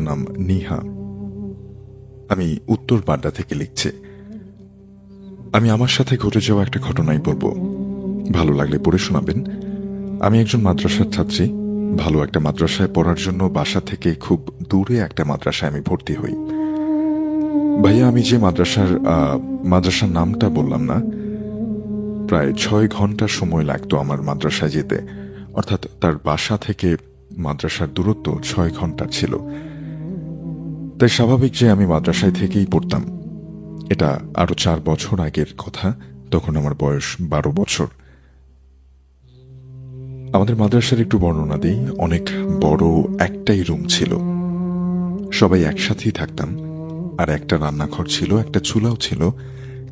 নাম নিহা। আমি উত্তর বাড্ডা থেকে লিখছি। আমি আমার সাথে ঘটে যাওয়া একটা ঘটনাই বলবো, ভালো লাগলে পড়ে শোনাবেন। আমি একজন মাদ্রাসার ছাত্রী। ভালো একটা মাদ্রাসায় পড়ার জন্য বাসা থেকে খুব দূরে একটা মাদ্রাসায় আমি ভর্তি হই। ভাইয়া, আমি যে মাদ্রাসার নামটা বললাম না, প্রায় 6 ঘন্টা সময় লাগতো আমার মাদ্রাসায় যেতে। অর্থাৎ তার বাসা থেকে মাদ্রাসার দূরত্ব 6 ঘন্টা ছিল। তাই স্বাভাবিক যে আমি মাদ্রাসায় থেকেই পড়তাম। এটা আরো 4 বছর আগের কথা। তখন আমার বয়স 12 বছর। আমাদের মাদ্রাসার একটু বর্ণনা দিই। অনেক বড় একটাই রুম ছিল, সবাই একসাথেই থাকতাম। আর একটা রান্নাঘর ছিল, একটা চুলাও ছিল।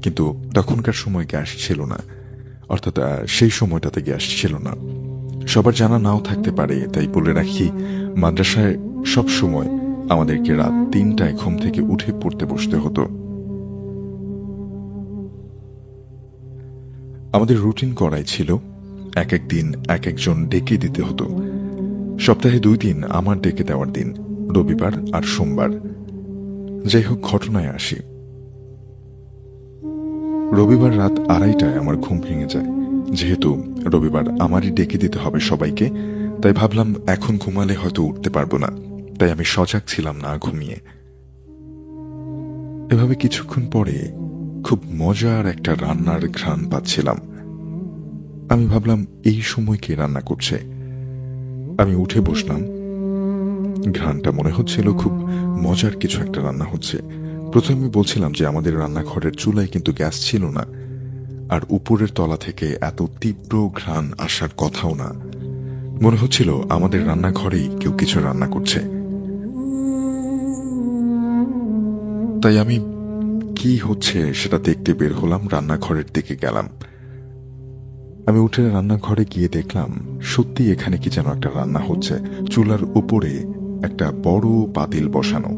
কিন্তু তখনকার সময় গ্যাস ছিল না, অর্থাৎ সেই সময়টাতে গ্যাস ছিল না। সবার জানা নাও থাকতে পারে, তাই বলে রাখি, মাদ্রাসায় সব সময় আমাদেরকে রাত 3টায় ঘুম থেকে উঠে পড়তে বসতে হতো। আমাদের রুটিন করাই ছিল, এক এক দিন এক একজন ডেকে দিতে হতো। সপ্তাহে 2 দিন আমার ডেকে দেওয়ার দিন, রবিবার আর সোমবার। যাই হোক, ঘটনায় আসি। রবিবার রাত 2:30টায় আমার ঘুম ভেঙে যায়। যেহেতু রবিবার আমারই ডেকে দিতে হবে সবাইকে, তাই ভাবলাম এখন ঘুমালে হয়তো উঠতে পারবো না। তাই আমি সজাগ ছিলাম না ঘুমিয়ে। এভাবে কিছুক্ষণ পরে খুব মজার একটা রান্নার ঘ্রাণ পাচ্ছিলাম। আমি ভাবলাম এই সময় কে রান্না করছে। আমি উঠে বসলাম। ঘ্রাণটা মনে হচ্ছিল খুব মজার কিছু একটা রান্না হচ্ছে। প্রথমে বলছিলাম যে আমাদের রান্নাঘরের চুলায় কিন্তু গ্যাস ছিল না, আর উপরের তলা থেকে এত তীব্র ঘ্রাণ আসার কথাও না। মনে হচ্ছিল আমাদের রান্নাঘরেই কেউ কিছু রান্না করছে। তাই আমি কি হচ্ছে সেটা দেখতে বের হলাম, রান্নাঘরের দিকে গেলাম। আমি উঠে রান্নাঘরে গিয়ে দেখলাম সত্যি এখানে কি যেন একটা রান্না হচ্ছে। চুলার উপরে একটা বড় পাতিল বসানো,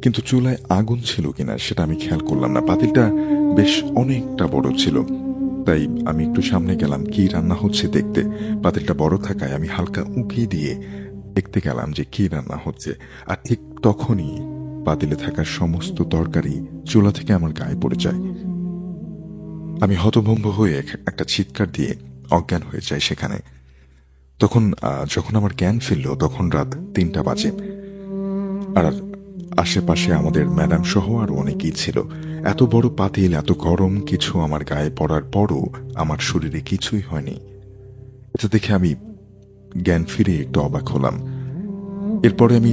কিন্তু চুলায় আগুন ছিল কিনা সেটা আমি খেয়াল করলাম না। পাতিলটা বেশ অনেকটা বড় ছিল। তাই আমি একটু সামনে গেলাম কি রান্না হচ্ছে দেখতে। পাতিলটা বড় থাকায় আমি হালকা উঁকি দিয়ে দেখতে গেলাম যে কি রান্না হচ্ছে। আর ঠিক তখনই পাতিলে থাকা সমস্ত তরকারি চুলা থেকে আমার গায়ে পড়ে যায়। আমি হতভম্ব হয়ে একটা চিৎকার দিয়ে অজ্ঞান হয়ে যাই সেখানে। যখন আমার জ্ঞান ফিরল তখন রাত 3টা বাজে। আর আশেপাশে আমাদের ম্যাডাম সহ আরো অনেকেই ছিল। এত বড় পাতিল, এত গরম কিছু আমার গায়ে পড়ার পরও আমার শরীরে কিছুই হয়নি। এটা দেখে আমি জ্ঞান ফিরে একটু অবাক হলাম। এরপরে আমি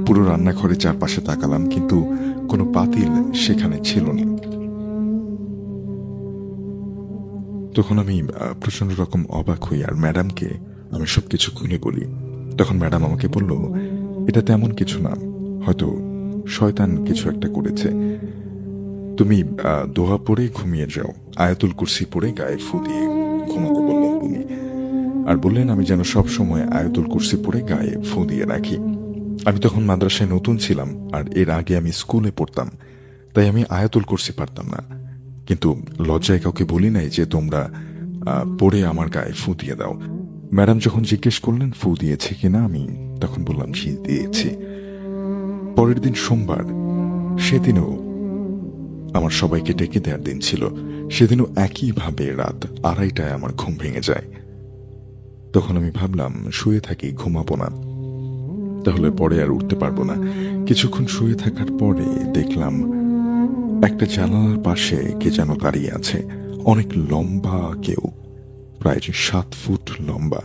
পুরো রান্নাঘরে চারপাশে তাকালাম, কিন্তু কোনো পাতিল সেখানে ছিল না। তখন আমি প্রচন্ড রকম অবাক হই, আর ম্যাডামকে আমি সবকিছু খুলে বলি। তখন ম্যাডাম আমাকে বলল, এটা তেমন কিছু না, হয়তো শয়তান কিছু একটা করেছে। তুমি দোয়া পড়ে ঘুমিয়ে যাও, আয়াতুল কুরসি পড়ে গায়ে ফু দিয়ে ঘুমাতে বললেন উনি। আর বললেন আমি যেন সব সময় আয়াতুল কুরসি পড়ে গায়ে ফু দিয়ে রাখি। আমি তখন মাদ্রাসায় নতুন ছিলাম, আর এর আগে আমি স্কুলে পড়তাম, তাই আমি আয়াতুল কুরসি পারতাম না। কিন্তু লজ্জায় কাউকে বলি নাই যে তোমরা পড়ে আমার গায়ে ফু দিয়ে দাও। ম্যাডাম যখন জিজ্ঞেস করলেন ফু দিয়েছে কিনা, আমি তখন বললাম জি দিয়েছি। পরের দিন সোমবার, সেদিনও আমার সবাইকে ডেকে দেওয়ার দিন ছিল। সেদিনও একইভাবে রাত 2:30টায় আমার ঘুম ভেঙে যায়। তখন আমি ভাবলাম শুয়ে থাকি, ঘুমাবো না, তাহলে পরে আর উঠতে পারবো না। কিছুক্ষণ শুয়ে থাকার পরে দেখলাম একটা জানালার পাশে কে যেন দাঁড়িয়ে আছে। অনেক লম্বা কেউ, প্রায় 7 ফুট লম্বা,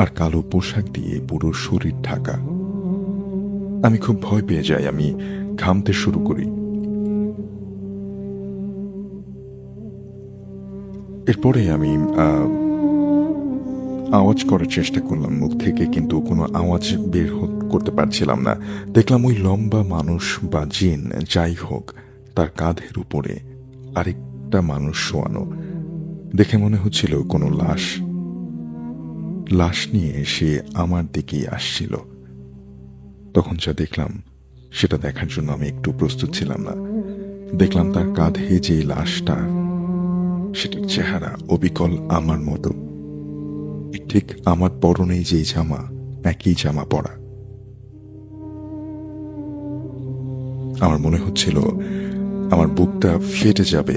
আর কালো পোশাক দিয়ে পুরো শরীর ঢাকা। আমি খুব ভয় পেয়ে যাই, আমি ঘামতে শুরু করি। এরপরে আমি আওয়াজ করার চেষ্টা করলাম মুখ থেকে, কিন্তু কোনো আওয়াজ করতে পারছিলাম না। দেখলাম ওই লম্বা মানুষ বা জিন যাই হোক, তার কাঁধের উপরে আরেকটা মানুষ শোয়ানো। দেখে মনে হচ্ছিল কোনো লাশ নিয়ে সে আমার দিকেই আসছিল। তখন যা দেখলাম সেটা দেখার জন্য আমি একটু প্রস্তুত ছিলাম না। দেখলাম তার কাঁধে যে লাশটা, সেটার চেহারা অবিকল আমার মতো। ঠিক আমার পরনে যেই জামা, একই জামা পরা। আমার মনে হচ্ছিল আমার বুকটা ফেটে যাবে।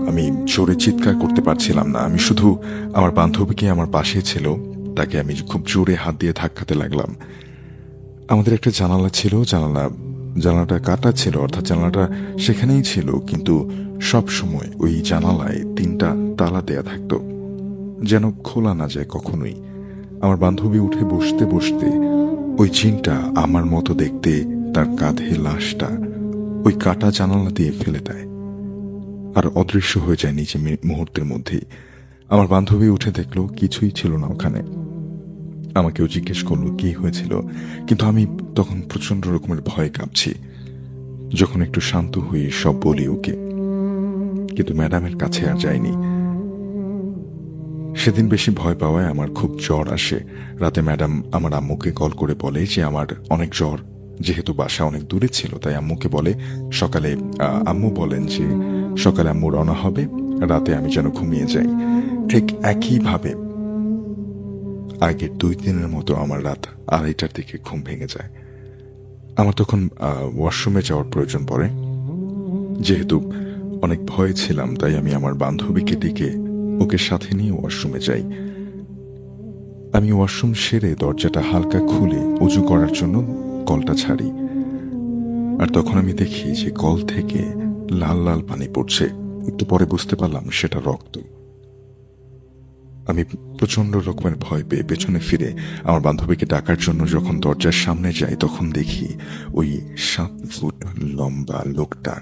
আমি জোরে চিৎকার করতে পারছিলাম না। আমি শুধু আমার বান্ধবীকে আমার পাশে ছিল, তাকে আমি খুব জোরে হাত দিয়ে ধাক্কাতে লাগলাম। আমাদের একটা জানালা ছিল, জানালাটা কাটা ছিল, অর্থাৎ জানালাটা সেখানেই ছিল, কিন্তু সব সময় ওই জানালায় 3টা তালা দেয়া থাকতো, যেন খোলা না যায় কখনোই। আমার বান্ধবী উঠে বসতে বসতে ওই জিনটা আমার মতো দেখতে তার কাঁধে লাশটা ওই কাটা জানালা দিয়ে ফেলে দেয় আর অদৃশ্য হয়ে যায় নিচে মুহূর্তের মধ্যেই। আমার বান্ধবী উঠে দেখলো কিছুই ছিল না ওখানে। আমাকেও জিজ্ঞেস করলো কি হয়েছিল, কিন্তু আমি তখন প্রচন্ড রকমের ভয় কাঁপছি। যখন একটু শান্ত হই সব বলি ওকে, কিন্তু ম্যাডামের কাছে আর যাইনি। সেদিন বেশি ভয় পাওয়ায় আমার খুব জ্বর আসে। রাতে ম্যাডাম আমার আম্মুকে কল করে বলে যে আমার অনেক জ্বর। যেহেতু বাসা অনেক দূরে ছিল তাই আম্মুকে বলে সকালে, আম্মু বলেন যে সকালে আম্মু রওনা হবে, রাতে আমি যেন ঘুমিয়ে যাই। ঠিক একইভাবে আগের 2 দিনের মতো আমার রাত 2:30টার দিকে ঘুম ভেঙে যায়। আমার তখন ওয়াশরুমে যাওয়ার প্রয়োজন পড়ে। যেহেতু অনেক ভয়ে ছিলাম তাই আমি আমার বান্ধবীকে ডেকে ওকে সাথে নিয়ে ওয়াশরুমে যাই। আমি ওয়াশরুম সেরে দরজাটা হালকা খুলে উজু করার জন্য কলটা ছাড়ি, আর তখন আমি দেখি যে কল থেকে লাল লাল পানি পড়ছে। একটু পরে বুঝতে পারলাম সেটা রক্ত। আমি প্রচন্ড রকমের ভয় পেয়ে পেছনে ফিরে আমার বান্ধবীকে ডাকার জন্য যখন দরজার সামনে যাই তখন দেখি ওই 7 ফুট লম্বা লোকটা,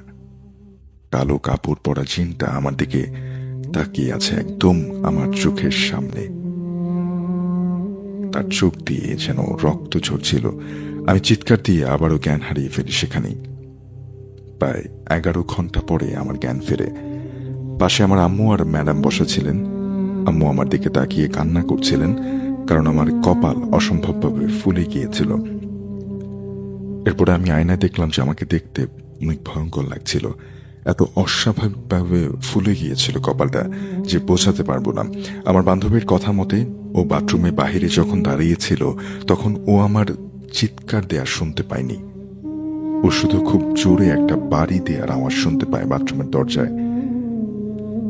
কালো কাপড় পরা জিনটা আমার দিকে তাকিয়ে আছে একদম আমার চোখের সামনে। তার চোখ দিয়ে যেন রক্ত ঝরছিল। আমি চিৎকার দিয়ে আবারও জ্ঞান হারিয়ে ফেলি সেখানেই। প্রায় 11 ঘন্টা পরে আমার জ্ঞান ফেরে। পাশে আমার আম্মু আর ম্যাডাম বসা ছিলেন। আম্মু আমার দিকে তাকিয়ে কান্না করছিলেন, কারণ আমার কপাল অসম্ভবভাবে ফুলে গিয়েছিল। এরপরে আমি আয়নায় দেখলাম যে আমাকে দেখতে অনেক ভয়ঙ্কর লাগছিল। এত অস্বাভাবিকভাবে ফুলে গিয়েছিল কপালটা যে বোঝাতে পারবো না। আমার বান্ধবীর কথা মতে ও বাথরুমে বাহিরে যখন দাঁড়িয়েছিল তখন ও আমার চিৎকার দেয়া শুনতে পায়নি। ও শুধু খুব জোরে একটা বাড়ি দেওয়ার আওয়াজ শুনতে পায় বাথরুমের দরজায়।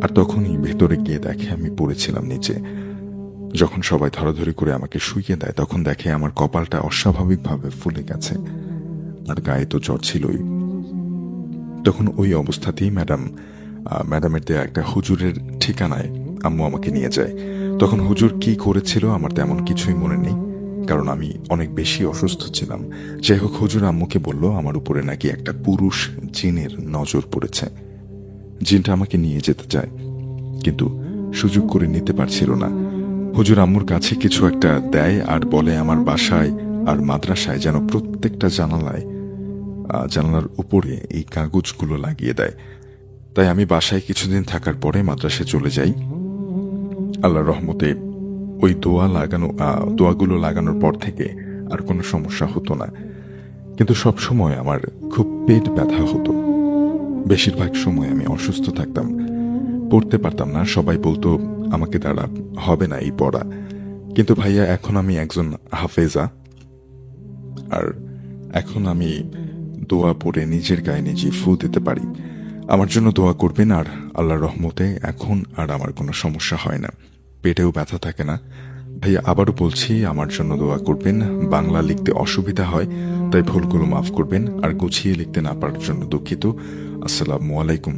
আর তখনই ভেতরে গিয়ে দেখে আমি পড়েছিলাম নিচে। যখন সবাই ধরাধরি করে আমাকে শুইয়ে দেয় তখন দেখে আমার কপালটা অস্বাভাবিকভাবে ফুলে গেছে, আর গায়ে তো জ্বর ছিলই। তখন ওই অবস্থাতেই ম্যাডামের দেয়া একটা হুজুরের ঠিকানায় আম্মু আমাকে নিয়ে যায়। তখন হুজুর কি করেছিল আমার তেমন কিছুই মনে নেই, কারণ আমি অনেক বেশি অসুস্থ ছিলাম। যাই হোক, হুজুর আম্মুকে বলল আমার উপরে নাকি একটা পুরুষ জিনের নজর পড়েছে। জিনটা আমাকে নিয়ে যেতে চায়, কিন্তু সুযোগ করে নিতে পারছিল না। হুজুর আম্মুর কাছে কিছু একটা দেয় আর বলে আমার বাসায় আর মাদ্রাসায় যেন প্রত্যেকটা জানালার উপরে এই কাগজগুলো লাগিয়ে দেয়। তাই আমি বাসায় কিছুদিন থাকার পরে মাদ্রাসায় চলে যাই। আল্লাহর রহমতে ওই দোয়াগুলো লাগানোর পর থেকে আর কোনো সমস্যা হতো না। কিন্তু সব সময় আমার খুব পেট ব্যথা হতো। বেশিরভাগ সময় আমি অসুস্থ থাকতাম, পড়তে পারতাম না। সবাই বলতো আমাকে দ্বারা হবে না এই পড়া। কিন্তু ভাইয়া, এখন আমি একজন হাফেজা, আর এখন আমি দোয়া পড়ে নিজের গায়ে নিজে ফু দিতে পারি। আমার জন্য দোয়া করবেন, আর আল্লাহর রহমতে এখন আর আমার কোনো সমস্যা হয় না, পেটেও ব্যথা থাকে না। ভাইয়া, আবারও বলছি, আমার জন্য দোয়া করবেন। বাংলা লিখতে অসুবিধা হয় তাই ভুলগুলো মাফ করবেন, আর গুছিয়ে লিখতে না পারার জন্য দুঃখিত। আসসালামু আলাইকুম।